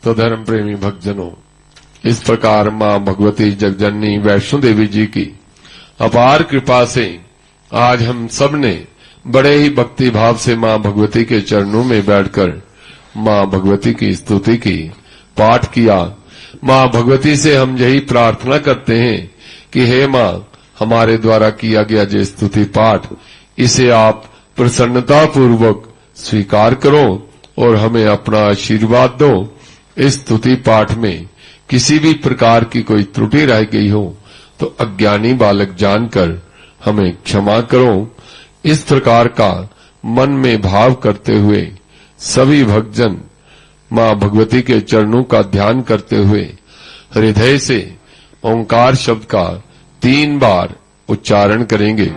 तो धर्म प्रेमी भक्तजनों, इस प्रकार मां भगवती जगजननी वैष्णो देवी जी की अपार कृपा से आज हम सब ने बड़े ही भक्ति भाव से मां भगवती के चरणों में बैठकर मां भगवती की स्तुति की, पाठ किया। मां भगवती से हम यही प्रार्थना करते हैं कि हे मां, हमारे द्वारा किया गया जो स्तुति पाठ, इसे आप प्रसन्नता पूर्वक स्वीकार करो और हमें अपना आशीर्वाद दो। इस स्तुति पाठ में किसी भी प्रकार की कोई त्रुटि रह गई हो तो अज्ञानी बालक जानकर हमें क्षमा करो। इस प्रकार का मन में भाव करते हुए सभी भक्तजन मां भगवती के चरणों का ध्यान करते हुए हृदय से ओंकार शब्द का 3 बार उच्चारण करेंगे।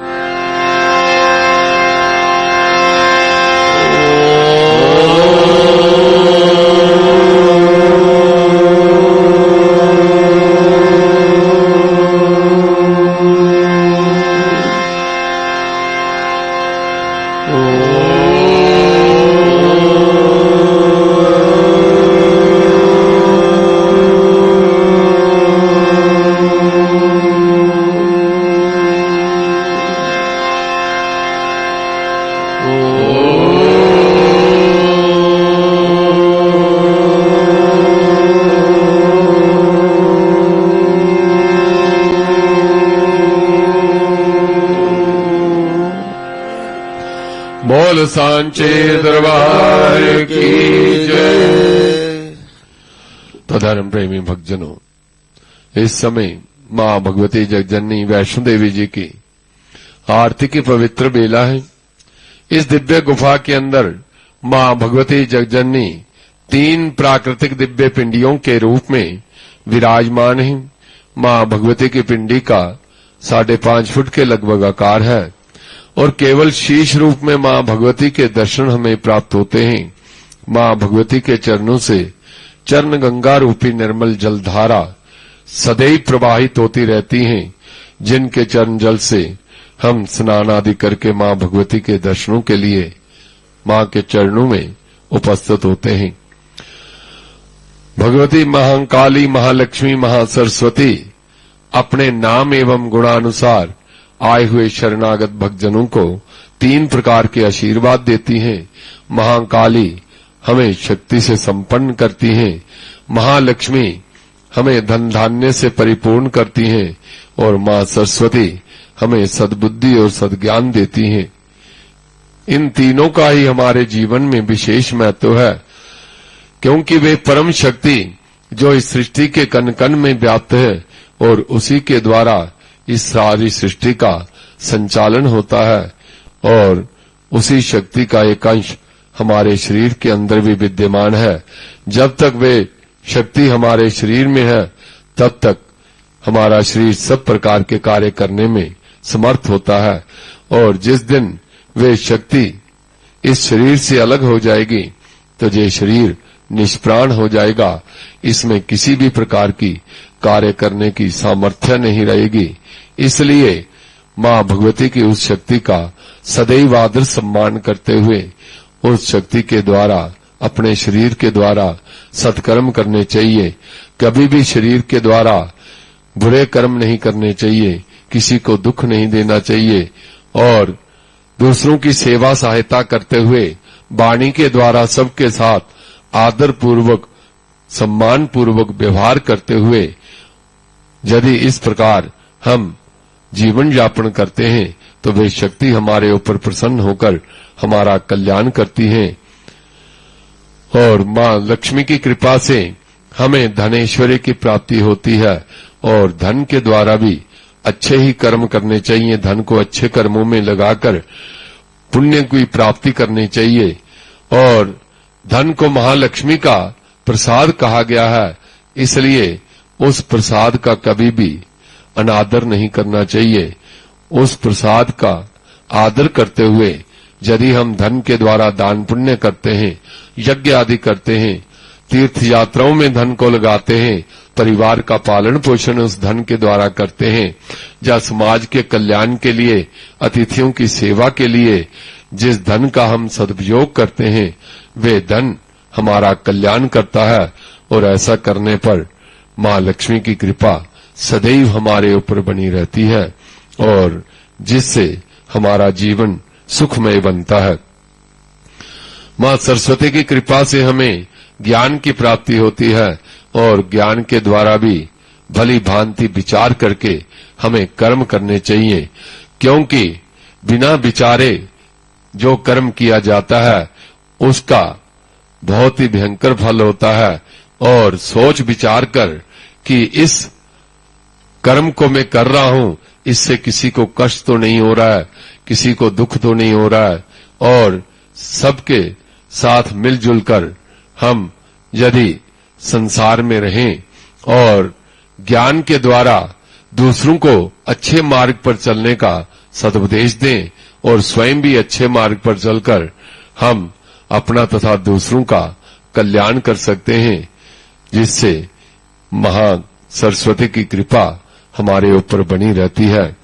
बोल सांचे दरबार की जय। तो धर्म प्रेमी भक्तजनों, इस समय मां भगवती जगजननी वैष्णो देवी जी की आरती की पवित्र बेला है। इस दिव्य गुफा के अंदर मां भगवती जगजननी 3 प्राकृतिक दिव्य पिंडियों के रूप में विराजमान है। मां भगवती की पिंडी का 5.5 फुट के लगभग आकार है और केवल शीश रूप में मां भगवती के दर्शन हमें प्राप्त होते हैं। मां भगवती के चरणों से चरण गंगा रूपी निर्मल जलधारा सदैव प्रवाहित होती रहती हैं, जिनके चरण जल से हम स्नान आदि करके मां भगवती के दर्शनों के लिए मां के चरणों में उपस्थित होते हैं। भगवती महाकाली, महालक्ष्मी, महासरस्वती अपने नाम एवं गुणानुसार आए हुए शरणागत भक्तजनों को 3 प्रकार के आशीर्वाद देती हैं। महाकाली हमें शक्ति से संपन्न करती हैं, महालक्ष्मी हमें धन धान्य से परिपूर्ण करती हैं और मां सरस्वती हमें सद्बुद्धि और सद्ज्ञान देती हैं। इन तीनों का ही हमारे जीवन में विशेष महत्व है, क्योंकि वे परम शक्ति जो इस सृष्टि के कण कण में व्याप्त है और उसी के द्वारा इस सारी सृष्टि का संचालन होता है और उसी शक्ति का एक अंश हमारे शरीर के अंदर भी विद्यमान है। जब तक वे शक्ति हमारे शरीर में है तब तक हमारा शरीर सब प्रकार के कार्य करने में समर्थ होता है और जिस दिन वे शक्ति इस शरीर से अलग हो जाएगी तो ये शरीर निष्प्राण हो जाएगा। इसमें किसी भी प्रकार की कार्य करने की सामर्थ्य नहीं रहेगी। इसलिए मां भगवती की उस शक्ति का सदैव आदर सम्मान करते हुए उस शक्ति के द्वारा अपने शरीर के द्वारा सत्कर्म करने चाहिए। कभी भी शरीर के द्वारा बुरे कर्म नहीं करने चाहिए, किसी को दुख नहीं देना चाहिए और दूसरों की सेवा सहायता करते हुए वाणी के द्वारा सबके साथ आदर पूर्वक सम्मान पूर्वक व्यवहार करते हुए यदि इस प्रकार हम जीवन यापन करते हैं तो वे शक्ति हमारे ऊपर प्रसन्न होकर हमारा कल्याण करती है और मां लक्ष्मी की कृपा से हमें धनेश्वरी की प्राप्ति होती है और धन के द्वारा भी अच्छे ही कर्म करने चाहिए। धन को अच्छे कर्मों में लगाकर पुण्य की प्राप्ति करनी चाहिए और धन को महालक्ष्मी का प्रसाद कहा गया है, इसलिए उस प्रसाद का कभी भी अनादर नहीं करना चाहिए। उस प्रसाद का आदर करते हुए यदि हम धन के द्वारा दान पुण्य करते हैं, यज्ञ आदि करते हैं, तीर्थ यात्राओं में धन को लगाते हैं, परिवार का पालन पोषण उस धन के द्वारा करते हैं, या समाज के कल्याण के लिए, अतिथियों की सेवा के लिए जिस धन का हम सदुपयोग करते हैं वे धन हमारा कल्याण करता है और ऐसा करने पर मां लक्ष्मी की कृपा सदैव हमारे ऊपर बनी रहती है और जिससे हमारा जीवन सुखमय बनता है। मां सरस्वती की कृपा से हमें ज्ञान की प्राप्ति होती है और ज्ञान के द्वारा भी भली भांति विचार करके हमें कर्म करने चाहिए, क्योंकि बिना विचारे जो कर्म किया जाता है उसका बहुत ही भयंकर फल होता है। और सोच विचार कर कि इस कर्म को मैं कर रहा हूं, इससे किसी को कष्ट तो नहीं हो रहा है, किसी को दुख तो नहीं हो रहा है, और सबके साथ मिलजुल कर हम यदि संसार में रहें और ज्ञान के द्वारा दूसरों को अच्छे मार्ग पर चलने का सदुपदेश दें और स्वयं भी अच्छे मार्ग पर चलकर हम अपना तथा दूसरों का कल्याण कर सकते हैं, जिससे महा सरस्वती की कृपा हमारे ऊपर बनी रहती है।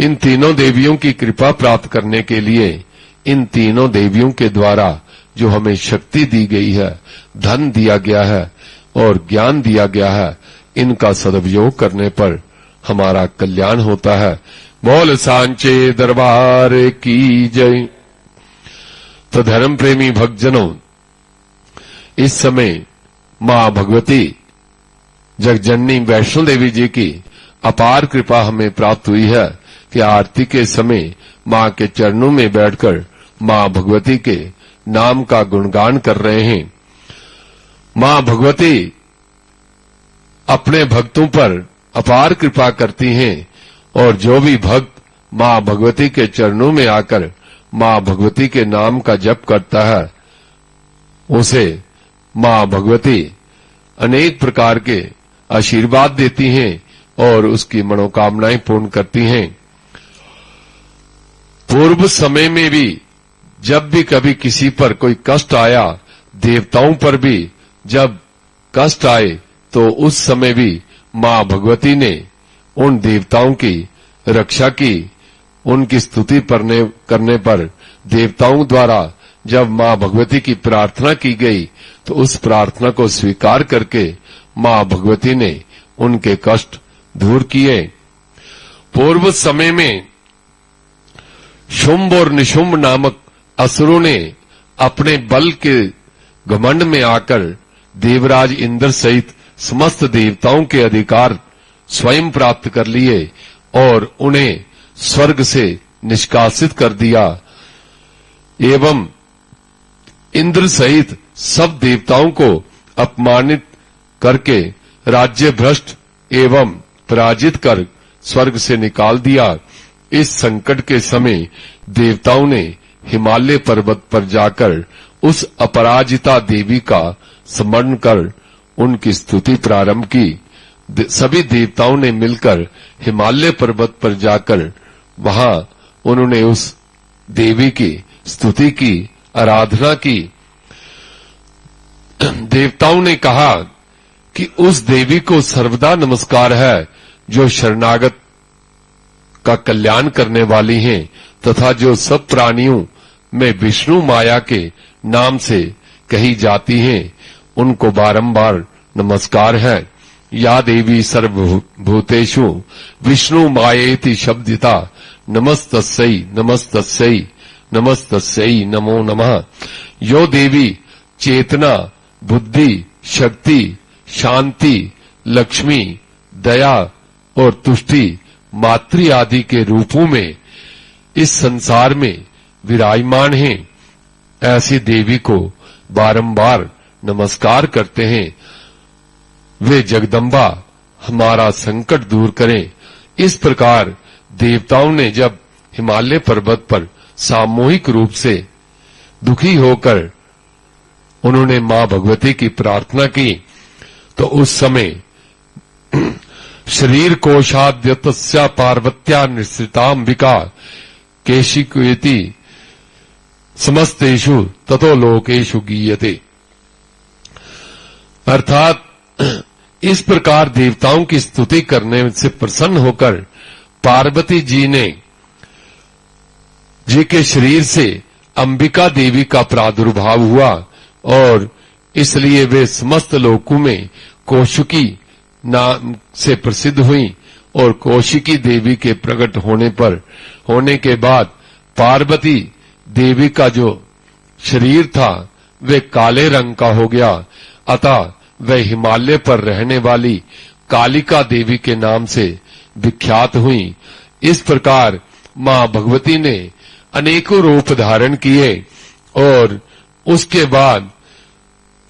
इन तीनों देवियों की कृपा प्राप्त करने के लिए इन तीनों देवियों के द्वारा जो हमें शक्ति दी गई है, धन दिया गया है और ज्ञान दिया गया है, इनका सदुपयोग करने पर हमारा कल्याण होता है। बोल सांचे दरबार की जय। तो धर्म प्रेमी भक्तजनों, इस समय मां भगवती जगजननी वैष्णो देवी जी की अपार कृपा हमें प्राप्त हुई है कि आरती के समय मां के चरणों में बैठकर मां भगवती के नाम का गुणगान कर रहे हैं। मां भगवती अपने भक्तों पर अपार कृपा करती हैं और जो भी भक्त मां भगवती के चरणों में आकर मां भगवती के नाम का जप करता है, उसे मां भगवती अनेक प्रकार के आशीर्वाद देती हैं और उसकी मनोकामनाएं पूर्ण करती हैं। पूर्व समय में भी जब भी कभी किसी पर कोई कष्ट आया, देवताओं पर भी जब कष्ट आए, तो उस समय भी मां भगवती ने उन देवताओं की रक्षा की। उनकी स्तुति करने पर देवताओं द्वारा जब मां भगवती की प्रार्थना की गई, तो उस प्रार्थना को स्वीकार करके मां भगवती ने उनके कष्ट दूर किए। पूर्व समय में शुंभ और निशुंभ नामक असुरों ने अपने बल के घमंड में आकर देवराज इंद्र सहित समस्त देवताओं के अधिकार स्वयं प्राप्त कर लिए और उन्हें स्वर्ग से निष्कासित कर दिया एवं इंद्र सहित सब देवताओं को अपमानित करके राज्य भ्रष्ट एवं पराजित कर स्वर्ग से निकाल दिया। इस संकट के समय देवताओं ने हिमालय पर्वत पर जाकर उस अपराजिता देवी का स्मरण कर उनकी स्तुति प्रारंभ की। सभी देवताओं ने मिलकर हिमालय पर्वत पर जाकर वहां उन्होंने उस देवी की स्तुति की, आराधना की। देवताओं ने कहा कि उस देवी को सर्वदा नमस्कार है जो शरणागत का कल्याण करने वाली हैं तथा जो सब प्राणियों में विष्णु माया के नाम से कही जाती हैं, उनको बारंबार नमस्कार है। या देवी सर्वभूतेषु विष्णु मायेति शब्दिता नमस्तस्यै नमस्तस्यै नमस्तस्यै नमो नमः। यो देवी चेतना, बुद्धि, शक्ति, शांति, लक्ष्मी, दया और तुष्टि, मातृ आदि के रूपों में इस संसार में विराजमान हैं, ऐसी देवी को बारंबार नमस्कार करते हैं। वे जगदम्बा हमारा संकट दूर करें। इस प्रकार देवताओं ने जब हिमालय पर्वत पर सामूहिक रूप से दुखी होकर उन्होंने मां भगवती की प्रार्थना की, तो उस समय शरीर कोशाद्यतस्या पार्वत्या निश्रितांबिका केशिक्वेति समस्तेषु ततो लोकेषु गीयते। अर्थात इस प्रकार देवताओं की स्तुति करने से प्रसन्न होकर पार्वती जी के शरीर से अंबिका देवी का प्रादुर्भाव हुआ और इसलिए वे समस्त लोकों में कौशिकी नाम से प्रसिद्ध हुई और कौशिकी देवी के प्रकट होने के बाद पार्वती देवी का जो शरीर था वे काले रंग का हो गया, अतः वह हिमालय पर रहने वाली कालिका देवी के नाम से विख्यात हुई। इस प्रकार मां भगवती ने अनेकों रूप धारण किए और उसके बाद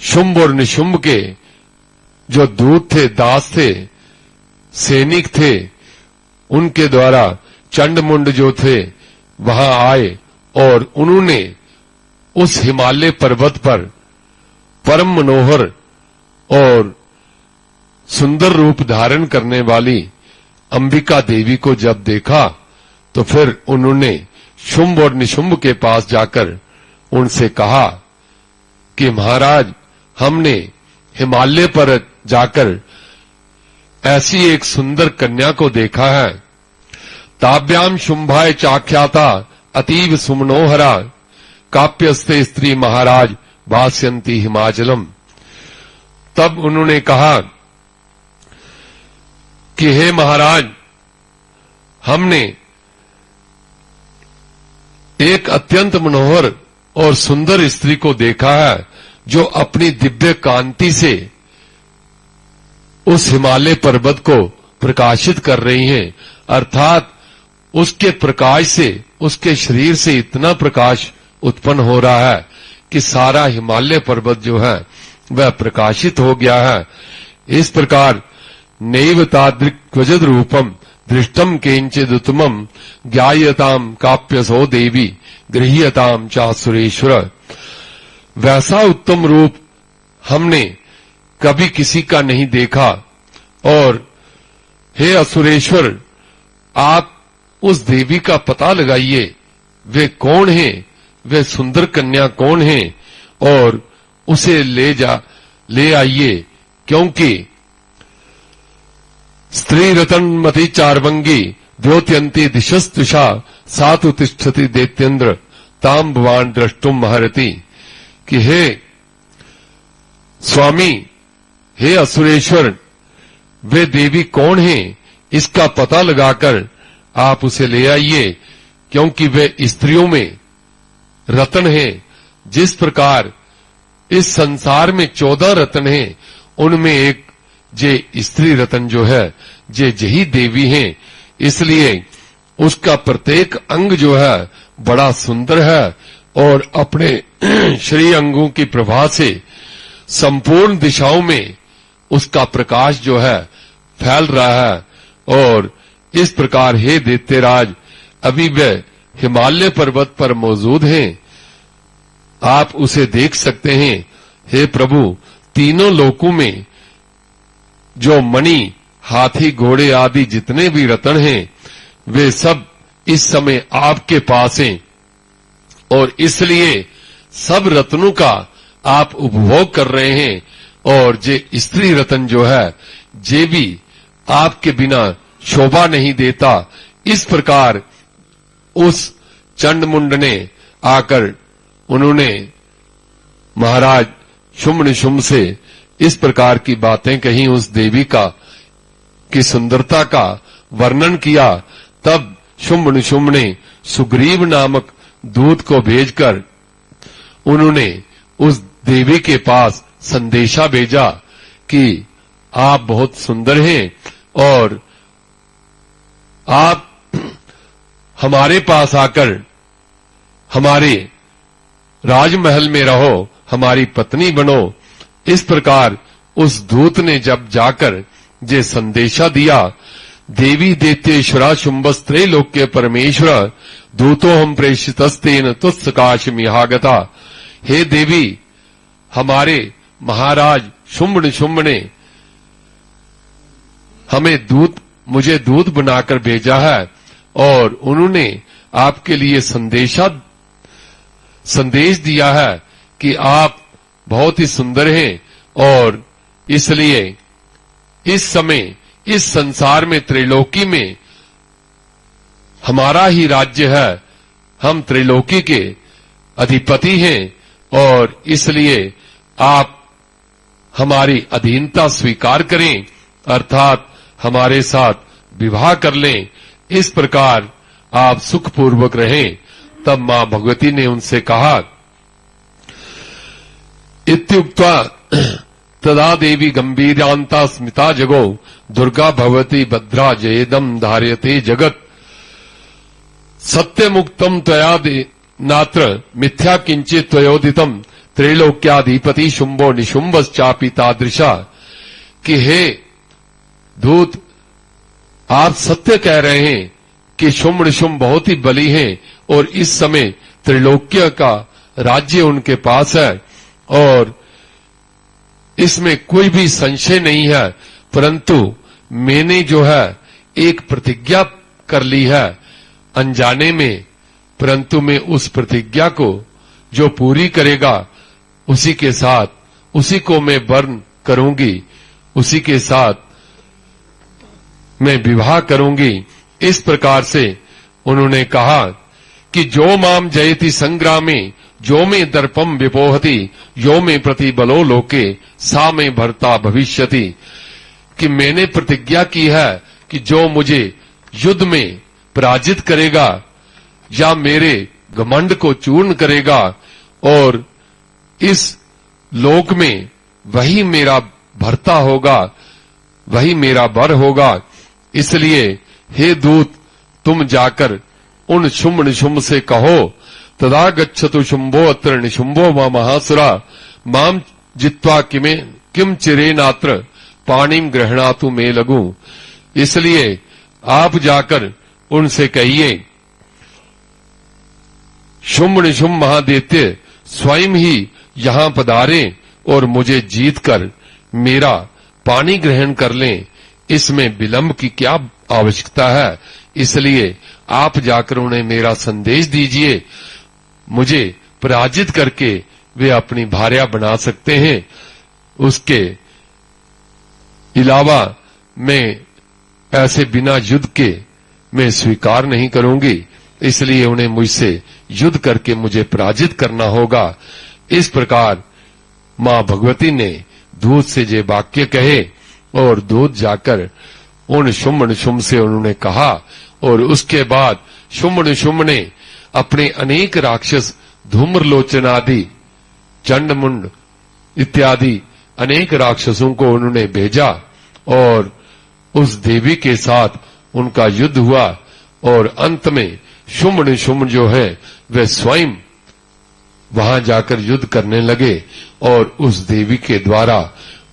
शुंभ और निशुंभ के जो दूत थे, दास थे, सैनिक थे, उनके द्वारा चंडमुंड जो थे वहां आए और उन्होंने उस हिमालय पर्वत पर परम मनोहर और सुंदर रूप धारण करने वाली अंबिका देवी को जब देखा तो फिर उन्होंने शुंभ और निशुंभ के पास जाकर उनसे कहा कि महाराज, हमने हिमालय पर जाकर ऐसी एक सुंदर कन्या को देखा है। ताभ्याम शुंभाय चाख्याता अतीव सुमनोहरा काप्यस्ते स्त्री महाराज भास्यंती हिमाचलम। तब उन्होंने कहा कि हे महाराज, हमने एक अत्यंत मनोहर और सुंदर स्त्री को देखा है जो अपनी दिव्य कांति से उस हिमालय पर्वत को प्रकाशित कर रही हैं, अर्थात उसके प्रकाश से, उसके शरीर से इतना प्रकाश उत्पन्न हो रहा है कि सारा हिमालय पर्वत जो है वह प्रकाशित हो गया है। इस प्रकार नैव तादृक्वजद रूपम दृष्टम केंचिदुत्तमम ज्ञायताम काप्यसो देवी गृह्यताम चासुरेश्वर। वैसा उत्तम रूप हमने कभी किसी का नहीं देखा। और हे असुरेश्वर, आप उस देवी का पता लगाइए, वे कौन है, वे सुंदर कन्या कौन है और उसे ले आइए, क्योंकि स्त्री रतनमति चारवंगी द्योत्यंती दिशस्तुषा सातु तिष्ठति दैत्येंद्र ताम भवान द्रष्टुम महरति। कि हे स्वामी, हे असुरेश्वर, वे देवी कौन है, इसका पता लगाकर आप उसे ले आइए, क्योंकि वे स्त्रियों में रत्न है। जिस प्रकार इस संसार में 14 रत्न हैं, उनमें एक जे स्त्री रत्न जो है जे यही देवी हैं, इसलिए उसका प्रत्येक अंग जो है बड़ा सुंदर है और अपने शरीर अंगों की प्रभा से संपूर्ण दिशाओं में उसका प्रकाश जो है फैल रहा है। और इस प्रकार हे दैत्यराज, अभी वह हिमालय पर्वत पर मौजूद हैं, आप उसे देख सकते हैं। हे प्रभु, तीनों लोकों में जो मणि, हाथी, घोड़े आदि जितने भी रत्न हैं, वे सब इस समय आपके पास हैं और इसलिए सब रत्नों का आप उपभोग कर रहे हैं। और जे स्त्री रत्न जो है जे भी आपके बिना शोभा नहीं देता। इस प्रकार उस चंडमुंड ने आकर उन्होंने महाराज शुंभ निशुंभ से इस प्रकार की बातें कही, उस देवी की सुंदरता का वर्णन किया। तब शुंभ निशुंभ ने सुग्रीव नामक दूत को भेजकर उन्होंने उस देवी के पास संदेशा भेजा कि आप बहुत सुंदर हैं और आप हमारे पास आकर हमारे राजमहल में रहो, हमारी पत्नी बनो। इस प्रकार उस दूत ने जब जाकर ये संदेशा दिया, देवी दैत्येश्वरा शुंभस्त्रे लोक्य परमेश्वर दूतो हम प्रेषितस्तेन तुत्सकाश मिहागता। हे देवी, हमारे महाराज शुंभ निशुंभ ने मुझे दूत बनाकर भेजा है और उन्होंने आपके लिए संदेश दिया है कि आप बहुत ही सुंदर हैं और इसलिए इस समय इस संसार में, त्रैलोकी में हमारा ही राज्य है, हम त्रैलोकी के अधिपति हैं और इसलिए आप हमारी अधीनता स्वीकार करें, अर्थात हमारे साथ विवाह कर लें, इस प्रकार आप सुखपूर्वक रहें। तब मां भगवती ने उनसे कहा, इत्युक्त्वा तदा देवी गंभीरांता स्मिता जगो दुर्गा भगवती भद्रा जयेदम धार्यते जगत सत्यमुक्तम त्वया नात्र मिथ्या किंचित त्वयोदितम त्रैलोक्याधिपति शुंभो निशुंभश्चापि तादृशा। कि हे दूत, आप सत्य कह रहे हैं कि शुंभ निशुंभ बहुत ही बली हैं और इस समय त्रिलोक्य का राज्य उनके पास है और इसमें कोई भी संशय नहीं है। परंतु मैंने जो है एक प्रतिज्ञा कर ली है अनजाने में, परंतु मैं उस प्रतिज्ञा को जो पूरी करेगा उसी के साथ, उसी को मैं वर्ण करूंगी, उसी के साथ मैं विवाह करूंगी। इस प्रकार से उन्होंने कहा कि जो माम जयति संग्रामे जो में दर्पम विपोहति यो में प्रतिबलो लोके सा में भर्ता भविष्यति। कि मैंने प्रतिज्ञा की है कि जो मुझे युद्ध में पराजित करेगा या मेरे घमंड को चूर्ण करेगा और इस लोक में वही मेरा भर्ता होगा, वही मेरा वर होगा। इसलिए हे दूत, तुम जाकर उन शुंभ निशुंभ से कहो, तदा गच्छतु शुंभो अत्र निशुंभो मा महासुरा माम जित्वा किम चिरेनात्र पाणिम ग्रहणातु मे लगू। इसलिए आप जाकर उनसे कहिए, शुंभ निशुंभ महादैत्य स्वयं ही यहां पधारे और मुझे जीतकर मेरा पानी ग्रहण कर लें, इसमें विलंब की क्या आवश्यकता है। इसलिए आप जाकर उन्हें मेरा संदेश दीजिए, मुझे पराजित करके वे अपनी भार्या बना सकते हैं। उसके अलावा मैं ऐसे बिना युद्ध के मैं स्वीकार नहीं करूंगी, इसलिए उन्हें मुझसे युद्ध करके मुझे पराजित करना होगा। इस प्रकार मां भगवती ने दूत से ये वाक्य कहे और दूत जाकर उन शुंभ निशुंभ से उन्होंने कहा और उसके बाद शुंभ निशुंभ ने अपने अनेक राक्षस धूम्रलोचनादि चंडमुंड इत्यादि अनेक राक्षसों को उन्होंने भेजा और उस देवी के साथ उनका युद्ध हुआ और अंत में शुंभ निशुंभ जो है वे स्वयं वहां जाकर युद्ध करने लगे और उस देवी के द्वारा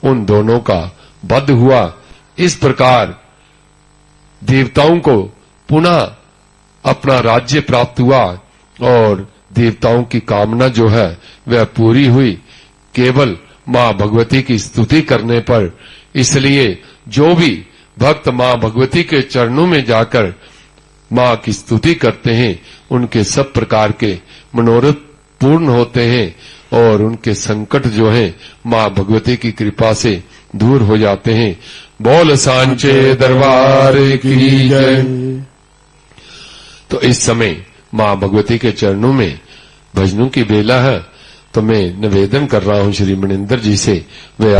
उन दोनों का वध हुआ। इस प्रकार देवताओं को पुनः अपना राज्य प्राप्त हुआ और देवताओं की कामना जो है वह पूरी हुई केवल मां भगवती की स्तुति करने पर। इसलिए जो भी भक्त मां भगवती के चरणों में जाकर मां की स्तुति करते हैं उनके सब प्रकार के मनोरथ पूर्ण होते हैं और उनके संकट जो है मां भगवती की कृपा से दूर हो जाते हैं। बोल सांचे दरबार की जय। तो इस समय मां भगवती के चरणों में भजनों की बेला है, तो मैं निवेदन कर रहा हूं श्री मनिंदर जी से वे